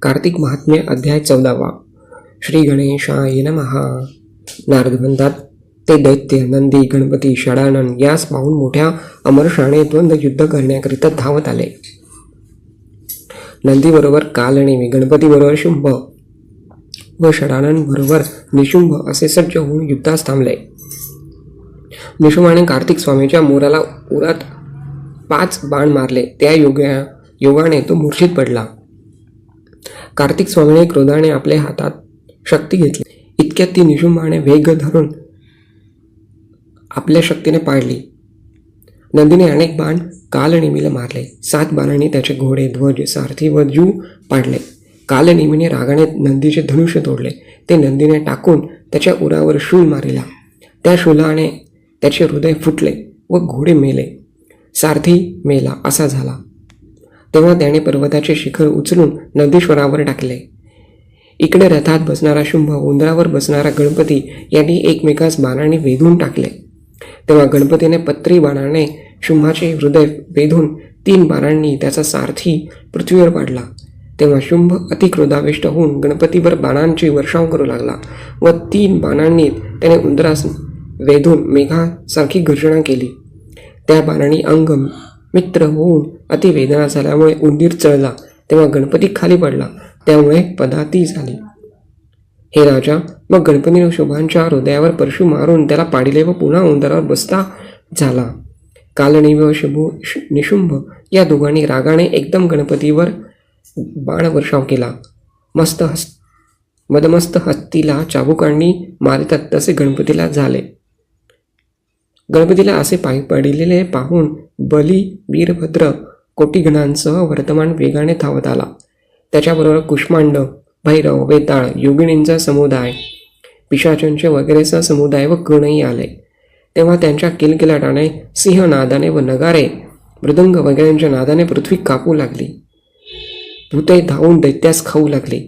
कार्तिक महात्म्य अध्याय 14. श्री गणेशाय नमः. नारद म्हणतात, ते दैत्य नंदी गणपती षडानन यास पाहून मोठ्या अमरशाने द्वंद्व युद्ध करण्याकरिता धावत आले. नंदी बरोबर कालनेमी, गणपती बरोबर शुंभ व षडानन बरोबर निशुंभ असे सज्ज होऊन युद्धास थांबले. निशुंभाने कार्तिक स्वामीच्या मोराला उरात 5 बाण मारले. त्या योगाने तो मूर्छित पडला. कार्तिक स्वामीने क्रोधाने आपल्या हातात शक्ती घेतली. इतक्यात ती निशुंभाने वेग धरून आपल्या शक्तीने पाडली. नंदीने अनेक बाण कालनेमीला मारले. 7 बाणांनी त्याचे घोडे, ध्वज, सारथी व जू पाडले. कालनेमीने रागाने नंदीचे धनुष्य तोडले. ते नंदीने टाकून त्याच्या उरावर शूल मारिला. त्या शूलाने त्याचे हृदय फुटले व घोडे मेले. सारथी मेला असा झाला. तेव्हा त्याने पर्वताचे शिखर उचलून नंदीश्वरावर टाकले. इकडे रथात बसणारा शुंभ, उंदरावर बसणारा गणपती यांनी एकमेकास बाणांनी वेधून टाकले. तेव्हा गणपतीने पत्री बाणाने शुंभाचे हृदय वेधून 3 बाणांनी त्याचा सारथी पृथ्वीवर पाडला. तेव्हा शुंभ अतिक्रोधाविष्ट होऊन गणपतीवर बाणांची वर्षाव करू लागला व 3 बाणांनी त्याने उंदरास वेधून मेघासारखी गर्जना केली. त्या बाणांनी अंग मित्र होऊन अतिवेदना झाल्यामुळे उंदीर चळला. तेव्हा गणपती खाली पडला. त्यामुळे पदाती झाली. हे राजा, मग गणपतीने शुंभाच्या हृदयावर परशु मारून त्याला पाडिले व पुन्हा उंदरावर बसता झाला. कालनेमी व निशुंभ या दोघांनी रागाने एकदम गणपतीवर बाण वर्षाव केला. मदमस्त हत्तीला चाबुकांनी मारितात तसे गणपतीला झाले. गणपतीला असे पडिलेले पाहून बली वीरभद्र कोटीगणांसह वर्तमान वेगाने धावत आला. त्याच्याबरोबर कुष्मांड, भैरव, वेताळ, योगिनींचा समुदाय, पिशाचांचे वगैरेचा समुदाय व गणही आले. तेव्हा त्यांच्या किलकिलाटाने, सिंहनादाने व नगारे, मृदंग वगैरेंच्या नादाने पृथ्वी कापू लागली. भूते धावून दैत्यास खाऊ लागली.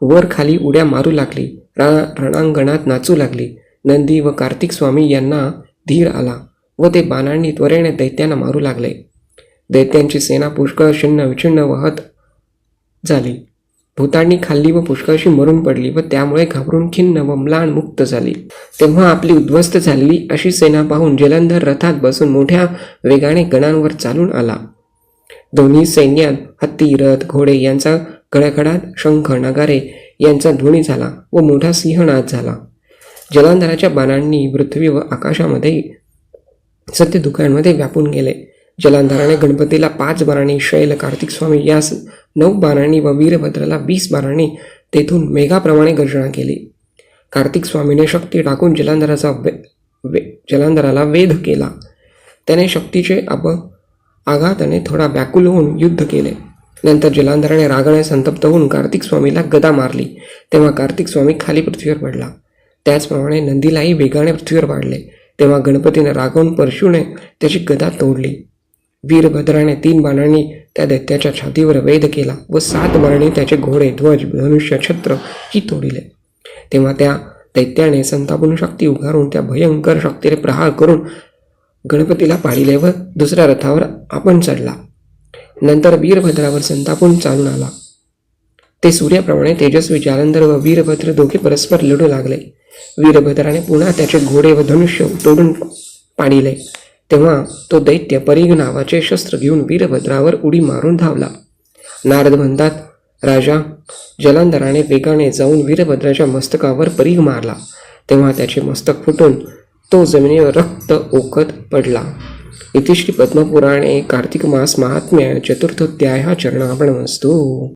वर खाली उड्या मारू लागली. रणांगणात नाचू लागली. नंदी व कार्तिक स्वामी यांना धीर आला व ते बाणांनी त्वरेने दैत्यांना मारू लागले. दैत्यांची सेना पुष्कळ छिन्न विछिन्न वहत झाली. भूतांनी खाल्ली व पुष्कळशी मरून पडली व त्यामुळे घाबरून खिन्न व म्लान मुक्त झाली. तेव्हा आपली उद्ध्वस्त झालेली अशी सेना पाहून जलंधर रथात बसून मोठ्या वेगाने गणांवर चालून आला. दोन्ही सैन्यात हत्ती, रथ, घोडे यांचा गडगडाट, शंख, नगारे यांचा ध्वनी झाला व मोठा सिंहनाद झाला. जलंधराच्या बाणांनी पृथ्वी व आकाशामध्ये सत्य दुःखांमध्ये व्यापून गेले. जलंधराने गणपतीला 5 बाणांनी, शैल कार्तिक स्वामी यास 9 बाणांनी व वीरभद्राला 20 बाणांनी तेथून मेघाप्रमाणे गर्जना केली. कार्तिक स्वामीने शक्ती टाकून जलंधराला वेध केला. त्याने शक्तीचे आघाताने थोडा व्याकुल होऊन युद्ध केले. नंतर जलंधराने रागाने संतप्त होऊन कार्तिक स्वामीला गदा मारली. तेव्हा कार्तिक स्वामी खाली पृथ्वीवर पडला. त्याचप्रमाणे नंदीलाही वेगाने पृथ्वीवर पाडले. तेव्हा गणपतीने रागावून परशुने त्याची गदा तोडली. वीरभद्राने 3 बाणांनी त्या दैत्याच्या छातीवर वेध केला व 7 बाणांनी त्याचे घोडे, ध्वज, धनुष्य, छत्र ही तोडिले. तेव्हा त्या दैत्याने संतापून शक्ती उभारून त्या भयंकर शक्तीने प्रहार करून गणपतीला पाडिले व दुसऱ्या रथावर आपण चढला. नंतर वीरभद्रावर संतापून चालून आला. ते सूर्याप्रमाणे तेजस्वी जलंधर व वीरभद्र दोघे परस्पर लढू लागले. वीरभद्राने पुन्हा त्याचे घोडे व धनुष्य तोडून पाडिले. तेव्हा तो दैत्य परीघ नावाचे शस्त्र घेऊन वीरभद्रावर उडी मारून धावला. नारद म्हणतात, राजा, जलंधराने वेगाने जाऊन वीरभद्राच्या मस्तकावर परीघ मारला. तेव्हा त्याचे मस्तक फुटून तो जमिनीवर रक्त ओकत पडला. इति श्री पद्मपुराणे कार्तिक मास महात्म्य चतुर्थोध्याय चरणार्पणमस्तु.